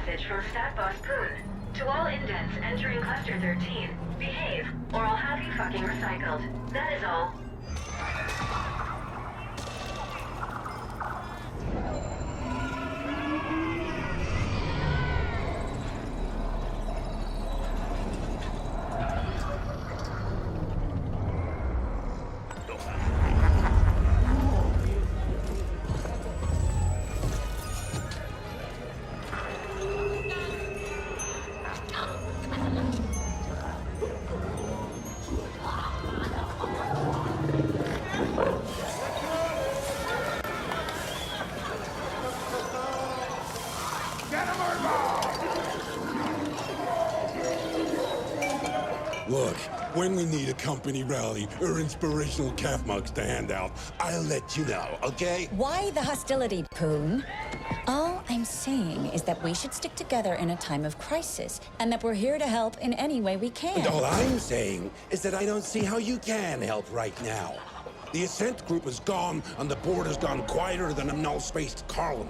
message from Stat Boss Poon. To all indents entering Cluster 13, behave, or I'll have you fucking recycled. That is all. Look, when we need a company rally or inspirational calf mugs to hand out, I'll let you know, okay? Why the hostility, Poon? All I'm saying is that we should stick together in a time of crisis, and that we're here to help in any way we can. And all I'm saying is that I don't see how you can help right now. The Ascent group is gone, and the board has gone quieter than a null-spaced column.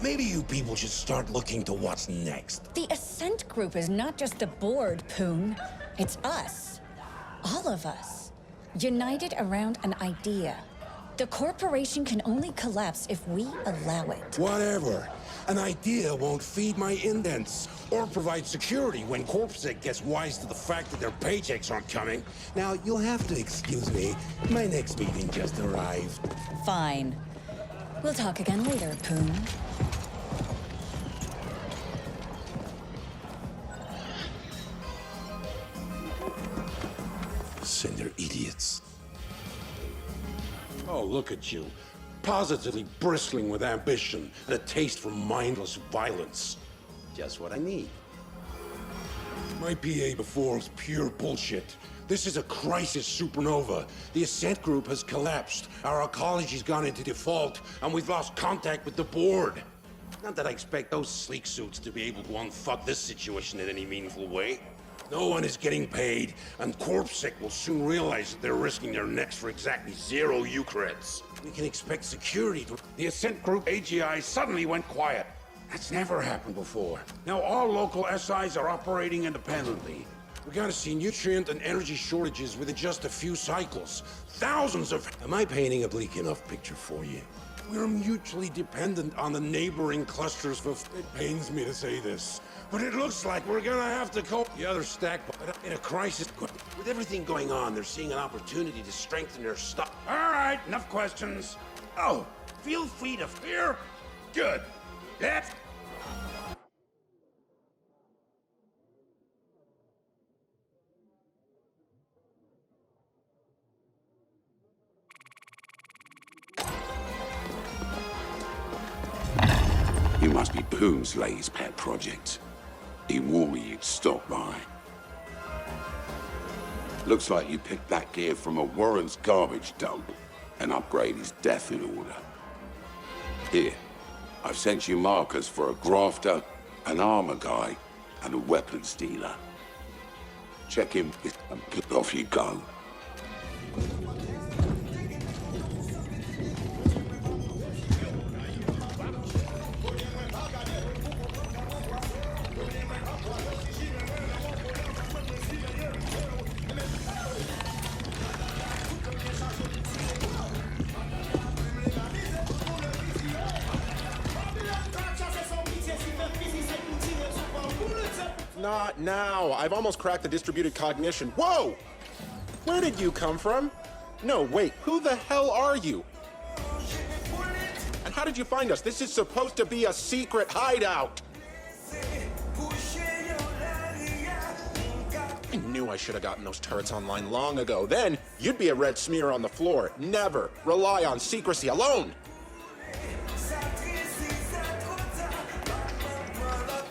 Maybe you people should start looking to what's next. The Ascent group is not just the board, Poon. It's us. All of us. United around an idea. The corporation can only collapse if we allow it. Whatever. An idea won't feed my indents or provide security when Corpsec gets wise to the fact that their paychecks aren't coming. Now, you'll have to excuse me. My next meeting just arrived. Fine. We'll talk again later, Poon. Cinder idiots. Oh, look at you. Positively bristling with ambition and a taste for mindless violence. Just what I need. My PA before was pure bullshit. This is a crisis supernova. The Ascent group has collapsed. Our ecology's gone into default, and we've lost contact with the board. Not that I expect those sleek suits to be able to unfuck this situation in any meaningful way. No one is getting paid, and Corpsec will soon realize that they're risking their necks for exactly 0 Eucreds. We can expect security to... The Ascent Group AGI suddenly went quiet. That's never happened before. Now all local SIs are operating independently. We're gonna see nutrient and energy shortages within just a few cycles. Thousands of... Am I painting a bleak enough picture for you? We're mutually dependent on the neighboring clusters for... It pains me to say this, but it looks like we're gonna have to cope the other stack in a crisis. With everything going on, they're seeing an opportunity to strengthen their stuff. All right, enough questions. Oh, feel free to fear? Good. Let's... You must be Poon's latest pet project. He warned me you'd stop by. Looks like you picked that gear from a Warren's garbage dump. An upgrade is death in order. Here, I've sent you markers for a grafter, an armor guy, and a weapons dealer. Check him and off you go. Not now. I've almost cracked the distributed cognition. Whoa! Where did you come from? No, wait. Who the hell are you? And how did you find us? This is supposed to be a secret hideout. I knew I should have gotten those turrets online long ago. Then you'd be a red smear on the floor. Never rely on secrecy alone.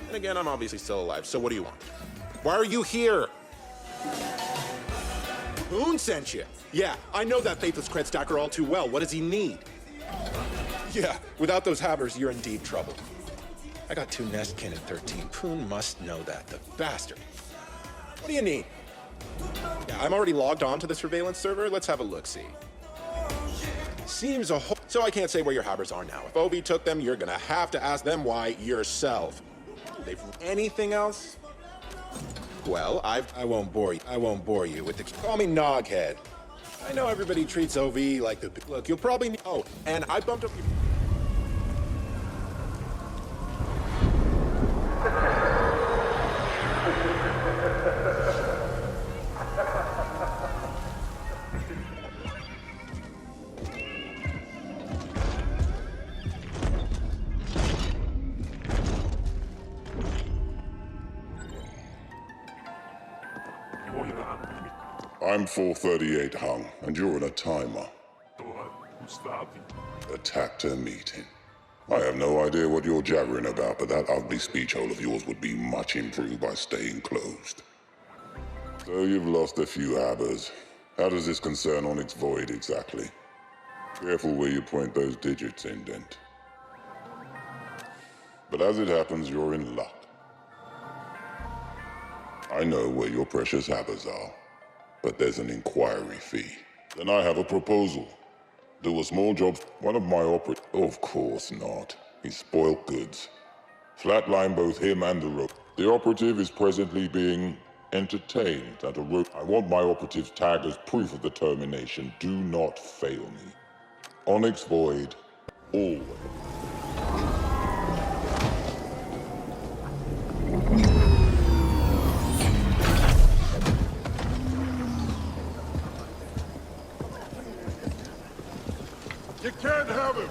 And again, I'm obviously still alive, so what do you want? Why are you here? Poon sent you. Yeah, I know that faithless cred stacker all too well. What does he need? Yeah, without those havers, you're in deep trouble. I got 2 Nestkin at 13. Poon must know that, the bastard. What do you need? Yeah, I'm already logged on to the surveillance server. Let's have a look-see. Seems a whole... So I can't say where your havers are now. If Obi took them, you're gonna have to ask them why yourself. They've anything else? Well, I won't bore you. I won't bore you with the. Call me Noghead. I know everybody treats OV like the. Look, you'll probably. Oh, and I bumped up. I'm 438 Hung, and you're in a timer. A Tactor meeting. I have no idea what you're jabbering about, but that ugly speech hole of yours would be much improved by staying closed. So you've lost a few habbers. How does this concern Onyx Void exactly? Careful where you point those digits, Indent. But as it happens, you're in luck. I know where your precious habbers are, but there's an inquiry fee. Then I have a proposal. Do a small job. One of my Of course not. He's spoiled goods. Flatline both him and the rope. The operative is presently being entertained at a rope. I want my operative's tag as proof of the termination. Do not fail me. Onyx Void, always. You can't have him!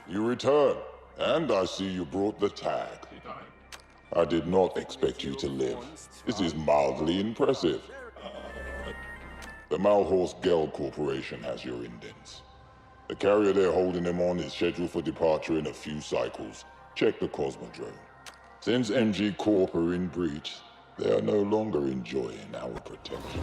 You return, and I see you brought the tag. I did not expect you to live. This is mildly impressive. The Malhorse Geld Corporation has your indents. The carrier they're holding him on is scheduled for departure in a few cycles. Check the Cosmodrome. Since MG Corp are in breach, they are no longer enjoying our protection.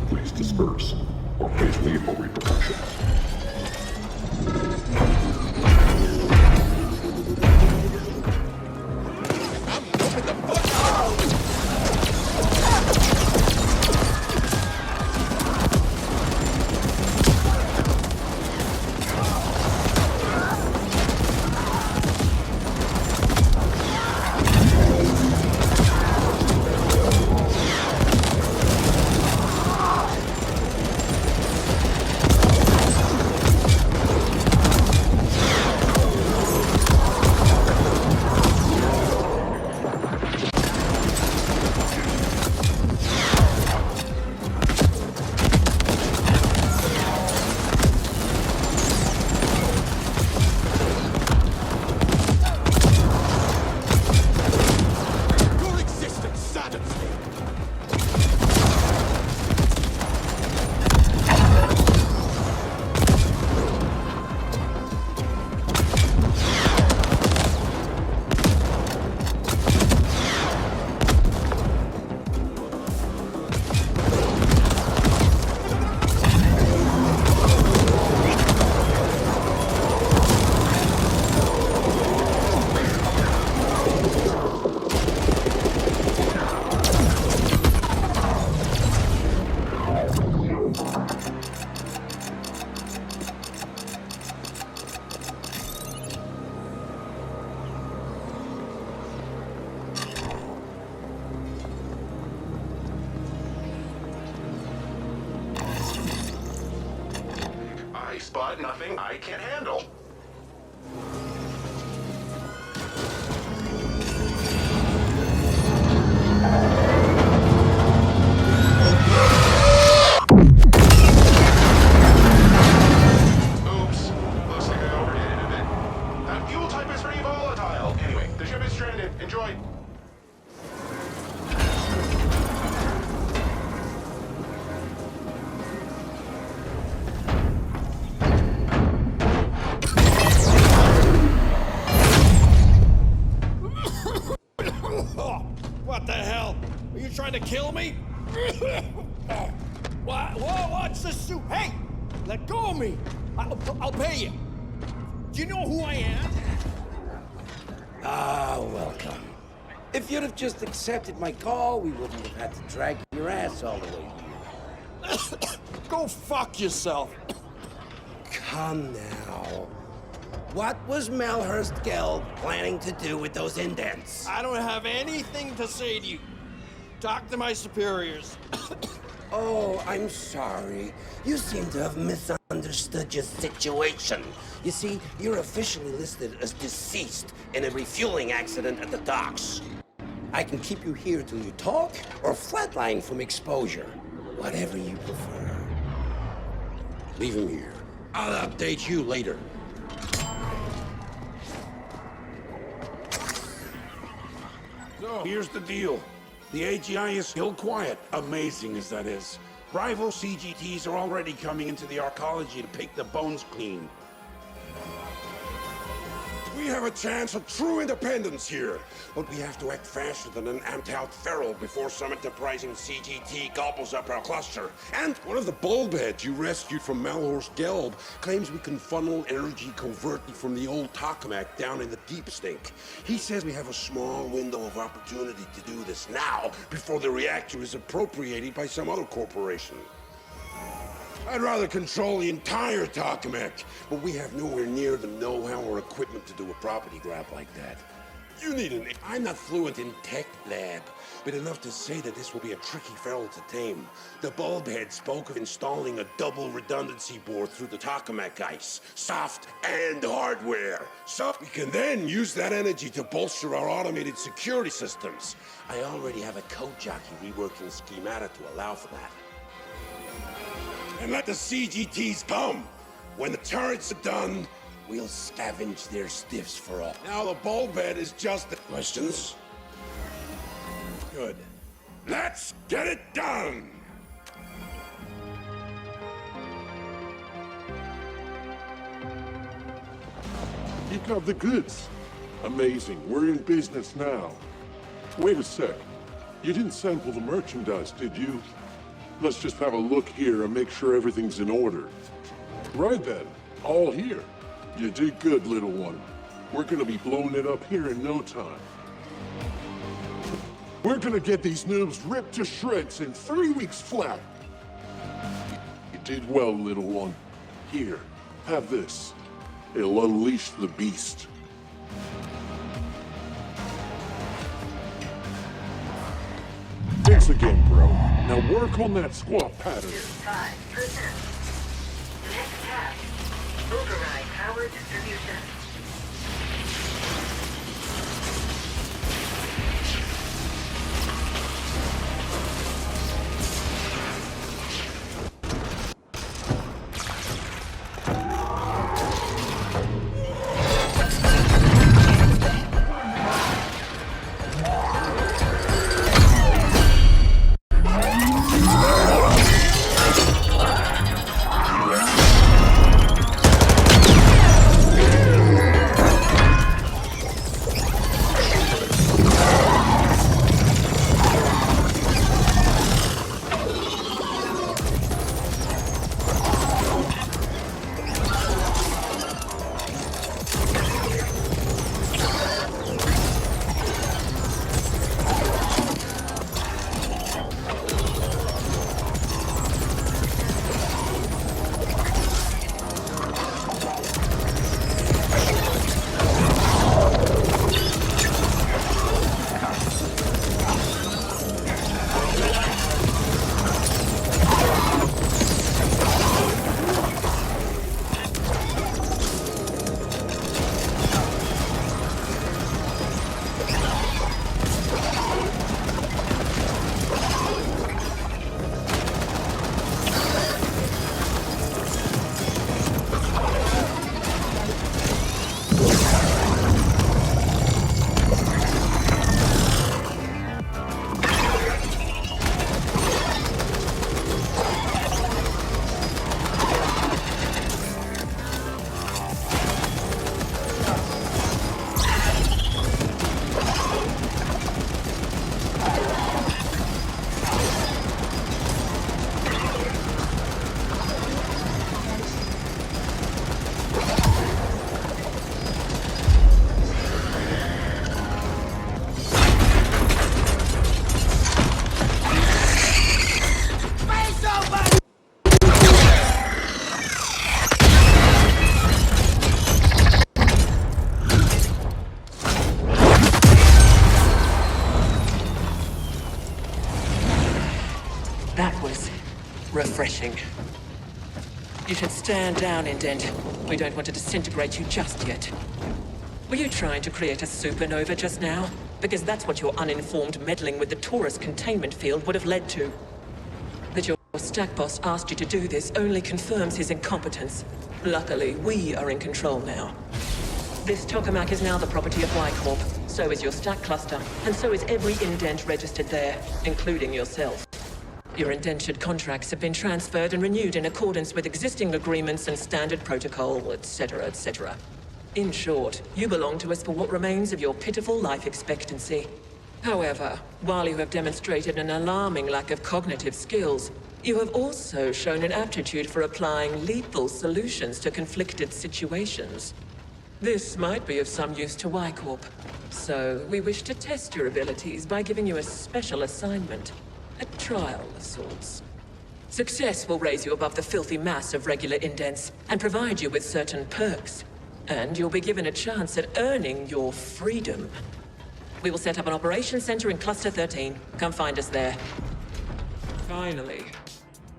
Please disperse, or face lethal repercussions. I spot nothing I can't handle. trying to kill me? What's the suit? Hey! Let go of me! I'll pay you. Do you know who I am? Ah, welcome. If you'd have just accepted my call, we wouldn't have had to drag your ass all the way here. Go fuck yourself. Come now. What was Melhurst Gelb planning to do with those indents? I don't have anything to say to you. Talk to my superiors. Oh, I'm sorry. You seem to have misunderstood your situation. You see, you're officially listed as deceased in a refueling accident at the docks. I can keep you here till you talk, or flatline from exposure. Whatever you prefer. Leave him here. I'll update you later. So, here's the deal. The AGI is still quiet, amazing as that is. Rival CGTs are already coming into the arcology to pick the bones clean. We have a chance of true independence here, but we have to act faster than an amped-out feral before some enterprising CGT gobbles up our cluster. And one of the bulbheads you rescued from Melhurst Gelb claims we can funnel energy covertly from the old tokamak down in the deep stink. He says we have a small window of opportunity to do this now, before the reactor is appropriated by some other corporation. I'd rather control the entire tokamak, but we have nowhere near the know-how or equipment to do a property grab like that. You need an... I'm not fluent in tech lab, but enough to say that this will be a tricky feral to tame. The bulbhead spoke of installing a double redundancy board through the tokamak ice, soft and hardware. So we can then use that energy to bolster our automated security systems. I already have a code jockey reworking schemata to allow for that. And let the CGTs come. When the turrets are done, we'll scavenge their stiffs for all. Now the bulkhead is just the... Questions? Good. Let's get it done! You got the goods. Amazing. We're in business now. Wait a sec. You didn't sample the merchandise, did you? Let's just have a look here and make sure everything's in order. Right then. All here. You did good, little one. We're gonna be blowing it up here in no time. We're gonna get these noobs ripped to shreds in 3 weeks flat. You did well, little one. Here, have this. It'll unleash the beast. Thanks again, bro. Now work on that squat pattern. 5%. Next task. Override power distribution. disintegrating. You should stand down, Indent. We don't want to disintegrate you just yet. Were you trying to create a supernova just now? Because that's what your uninformed meddling with the Taurus containment field would have led to. That your stack boss asked you to do this only confirms his incompetence. Luckily, we are in control now. This tokamak is now the property of Y-Corp. So is your stack cluster, and so is every indent registered there, including yourself. Your indentured contracts have been transferred and renewed in accordance with existing agreements and standard protocol, etc., etc. In short, you belong to us for what remains of your pitiful life expectancy. However, while you have demonstrated an alarming lack of cognitive skills, you have also shown an aptitude for applying lethal solutions to conflicted situations. This might be of some use to Y-Corp. So, we wish to test your abilities by giving you a special assignment. A trial of sorts. Success will raise you above the filthy mass of regular indents and provide you with certain perks. And you'll be given a chance at earning your freedom. We will set up an operations center in Cluster 13. Come find us there. Finally,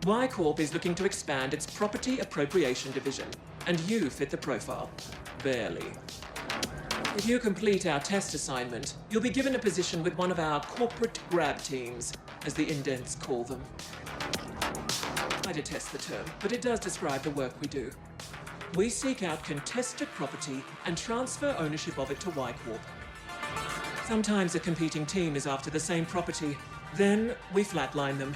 Y-Corp is looking to expand its property appropriation division, and you fit the profile. Barely. If you complete our test assignment, you'll be given a position with one of our corporate grab teams, as the indents call them. I detest the term, but it does describe the work we do. We seek out contested property and transfer ownership of it to Y-Corp. Sometimes a competing team is after the same property. Then we flatline them.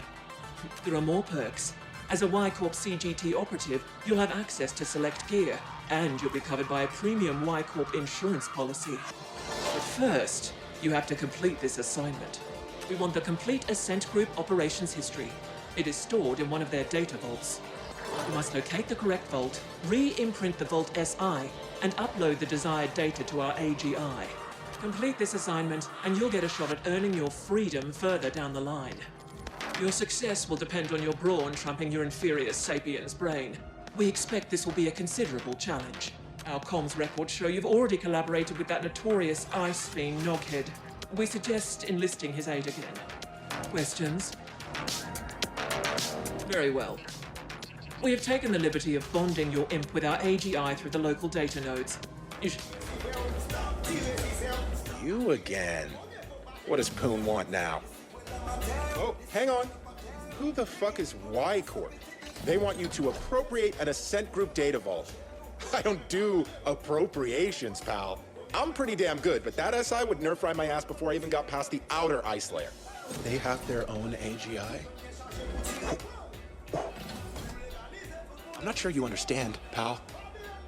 There are more perks. As a Y-Corp CGT operative, you'll have access to select gear, and you'll be covered by a premium Y-Corp insurance policy. But first, you have to complete this assignment. We want the complete Ascent Group operations history. It is stored in one of their data vaults. You must locate the correct vault, re-imprint the Vault SI, and upload the desired data to our AGI. Complete this assignment, and you'll get a shot at earning your freedom further down the line. Your success will depend on your brawn trumping your inferior sapien's brain. We expect this will be a considerable challenge. Our comms records show you've already collaborated with that notorious ice fiend Noghead. We suggest enlisting his aid again. Questions? Very well. We have taken the liberty of bonding your imp with our AGI through the local data nodes. You again. What does Poon want now? Oh, hang on. Who the fuck is Y-Corp? They want you to appropriate an Ascent Group data vault. I don't do appropriations, pal. I'm pretty damn good, but that SI would nerf fry my ass before I even got past the outer ice layer. They have their own AGI? I'm not sure you understand, pal.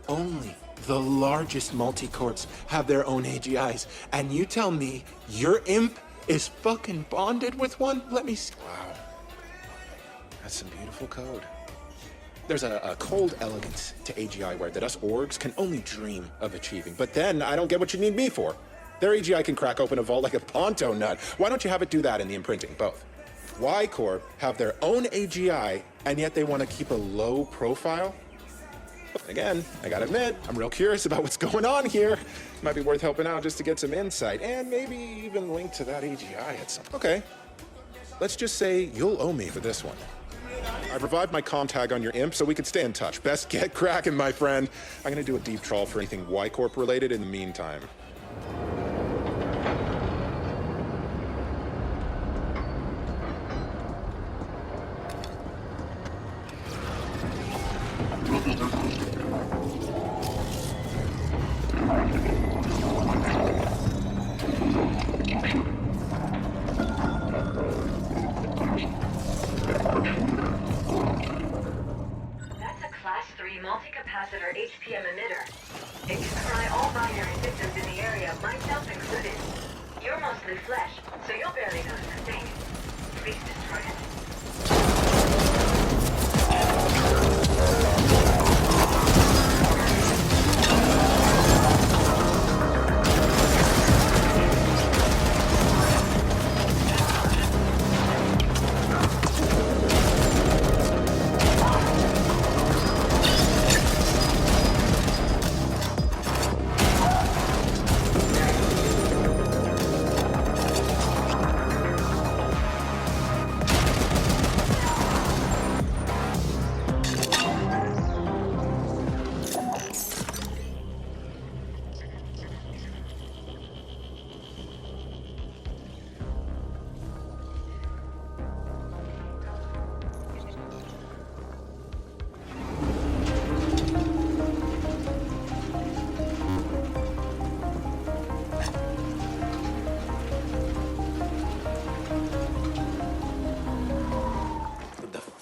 Only the largest multi-corps have their own AGIs, and you tell me your imp is fucking bonded with one? Let me see. Wow. That's some beautiful code. There's a cold elegance to AGI ware that us orgs can only dream of achieving. But then I don't get what you need me for. Their AGI can crack open a vault like a Ponto nut. Why don't you have it do that in the imprinting? Both. Y-Corp have their own AGI, and yet they want to keep a low profile? Again, I gotta admit, I'm real curious about what's going on here. Might be worth helping out just to get some insight, and maybe even link to that AGI at some... Okay. Let's just say you'll owe me for this one. I've revived my comm tag on your imp so we can stay in touch. Best get cracking, my friend. I'm gonna do a deep trawl for anything Y-Corp related in the meantime. That's a Class 3 multi-capacitor HPM emitter. It can fry all binary systems in the area, myself included. You're mostly flesh, so you'll barely notice a thing. Please destroy it.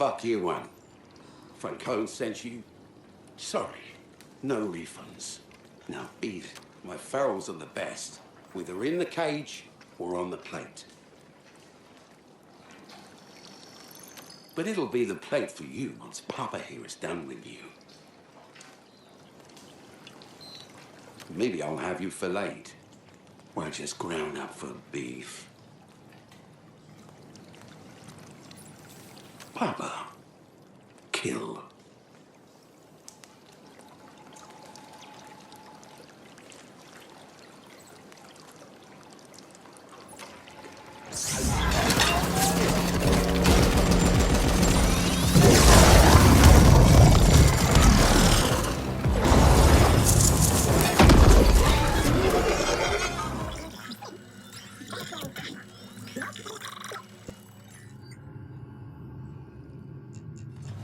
fuck you one. Francone sent you? Sorry. No refunds. Now eat. My ferals are the best. Whether in the cage or on the plate. But it'll be the plate for you once Papa here is done with you. Maybe I'll have you filleted. Or just ground up for beef. Papa. Kill.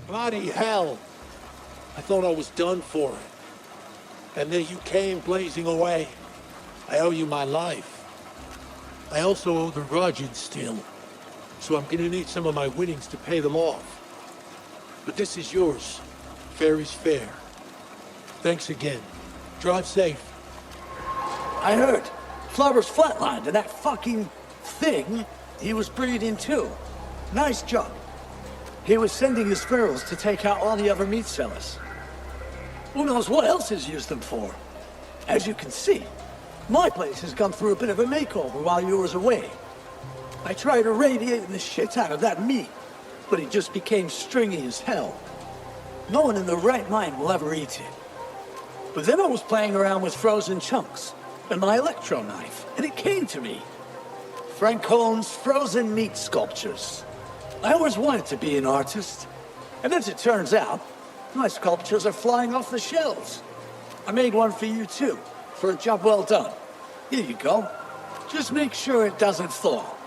Bloody hell! I thought I was done for. And then you came blazing away. I owe you my life. I also owe the Rajans still. So I'm gonna need some of my winnings to pay them off. But this is yours. Fair is fair. Thanks again. Drive safe. I heard. Flowers flatlined and that fucking thing he was breeding too. Nice job. He was sending his ferals to take out all the other meat sellers. Who knows what else he's used them for? As you can see, my place has gone through a bit of a makeover while you was away. I tried irradiating the shit out of that meat, but it just became stringy as hell. No one in their right mind will ever eat it. But then I was playing around with frozen chunks and my electro knife, and it came to me. Francone's frozen meat sculptures. I always wanted to be an artist, and as it turns out, my sculptures are flying off the shelves. I made one for you too, for a job well done. Here you go. Just make sure it doesn't fall.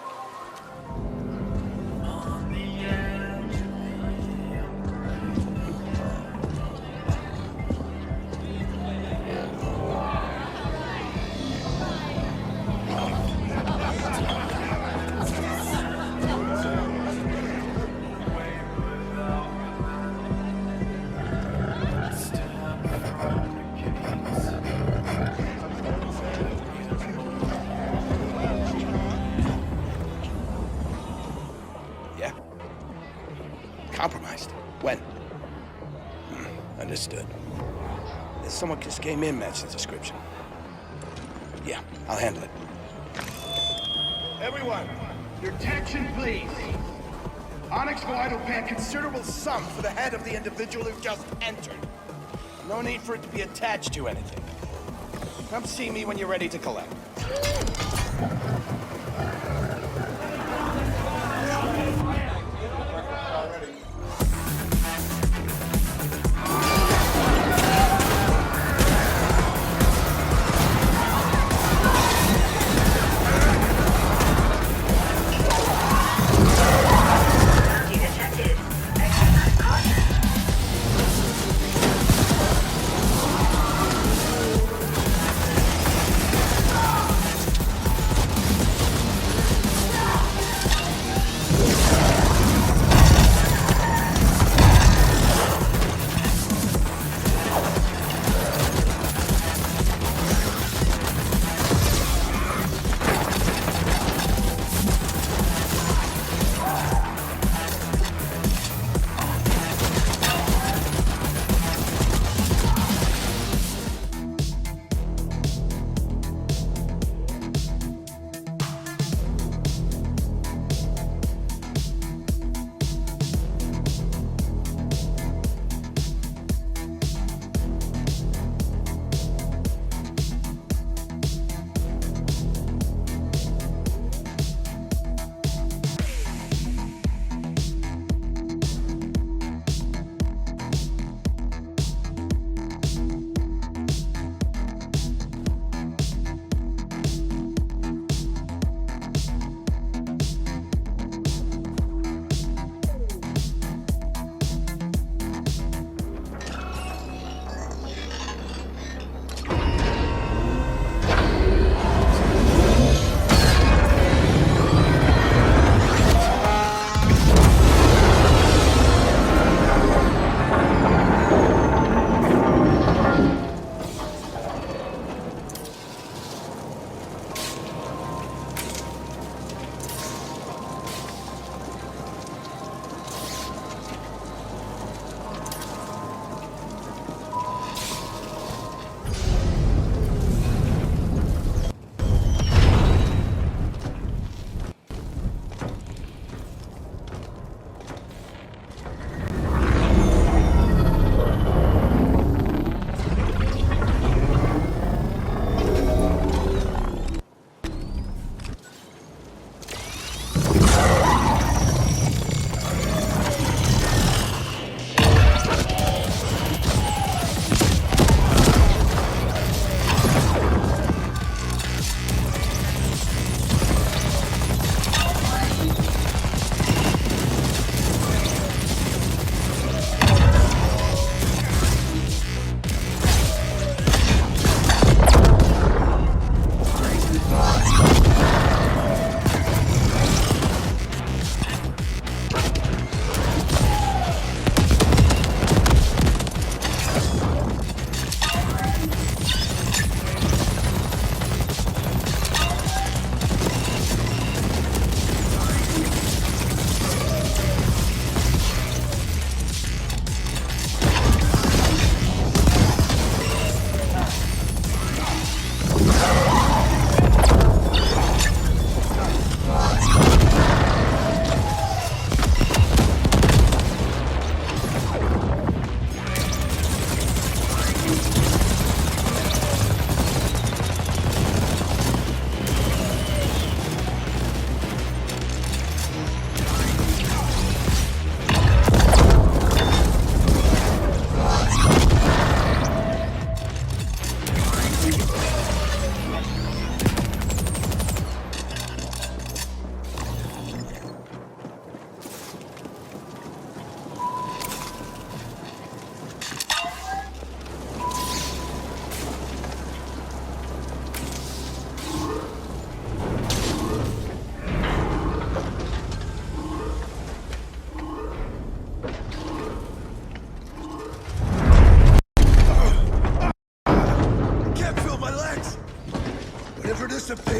Compromised? When? Understood. Someone just came in, matched the description. Yeah, I'll handle it. Everyone, your attention please. Onyx Vital pay a considerable sum for the head of the individual who just entered. No need for it to be attached to anything. Come see me when you're ready to collect.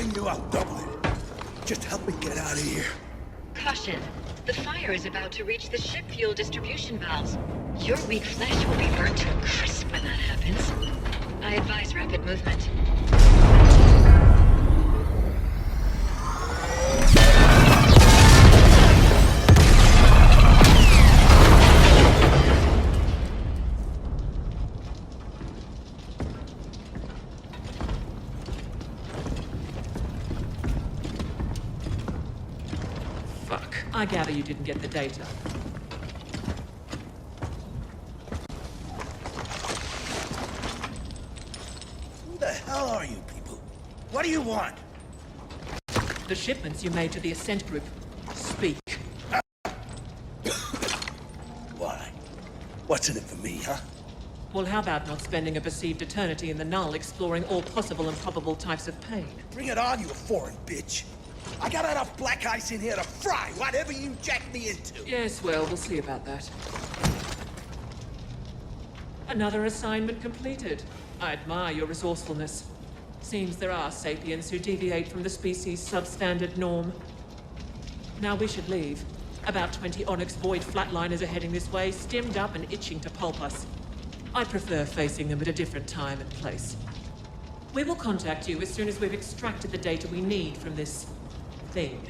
anything you, I'll double it. Just help me get out of here. Caution. The fire is about to reach the ship fuel distribution valves. Your weak flesh will be burnt to a crisp when that happens. I advise rapid movement. Fuck. I gather you didn't get the data. Who the hell are you people? What do you want? The shipments you made to the Ascent group. Speak. Why? What's in it for me, huh? Well, how about not spending a perceived eternity in the Null exploring all possible and probable types of pain? Bring it on, you foreign bitch. I got enough black ice in here to fry whatever you jack me into. Yes, well, we'll see about that. Another assignment completed. I admire your resourcefulness. Seems there are sapiens who deviate from the species' substandard norm. Now we should leave. About 20 Onyx Void flatliners are heading this way, stemmed up and itching to pulp us. I prefer facing them at a different time and place. We will contact you as soon as we've extracted the data we need from this thing.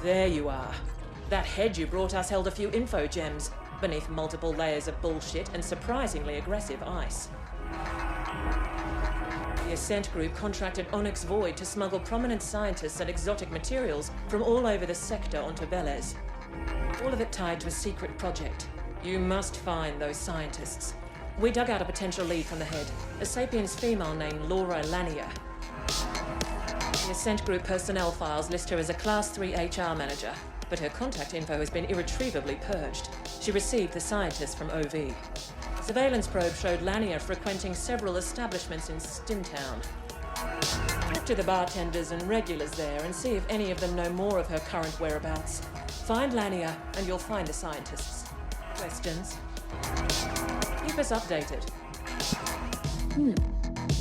There you are. That head you brought us held a few info gems, beneath multiple layers of bullshit and surprisingly aggressive ice. The Ascent group contracted Onyx Void to smuggle prominent scientists and exotic materials from all over the sector onto Velez. All of it tied to a secret project. You must find those scientists. We dug out a potential lead from the head, a sapiens female named Laura Lanier. The Ascent group personnel files list her as a Class 3 HR manager, but her contact info has been irretrievably purged. She received the scientists from OV. Surveillance probe showed Lanier frequenting several establishments in Stintown. Talk to the bartenders and regulars there and see if any of them know more of her current whereabouts. Find Lanier and you'll find the scientists. Questions? Keep us updated.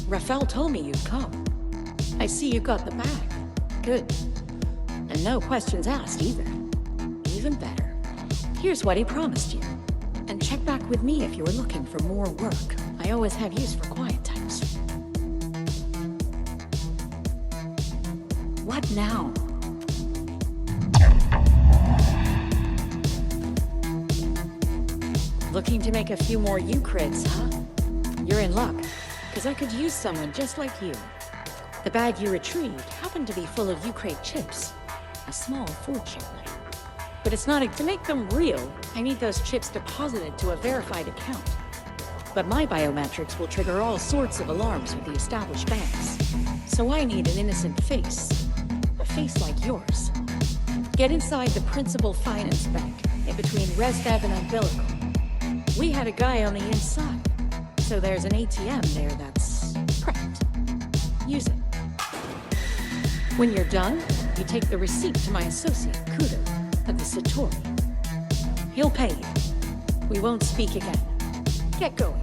Rafael told me you'd come. I see you got the bag. Good. And no questions asked either. Even better. Here's what he promised you. And check back with me if you're looking for more work. I always have use for quiet types. What now? Looking to make a few more U-crits, huh? You're in luck, because I could use someone just like you. The bag you retrieved happened to be full of U-crate chips. A small fortune. But it's not to make them real. I need those chips deposited to a verified account. But my biometrics will trigger all sorts of alarms with the established banks. So I need an innocent face. A face like yours. Get inside the principal finance bank, in between Rest Ave and Umbilical. We had a guy on the inside. So there's an ATM there that's prepped. Use it. When you're done, you take the receipt to my associate, Kudo, at the Satori. He'll pay you. We won't speak again. Get going.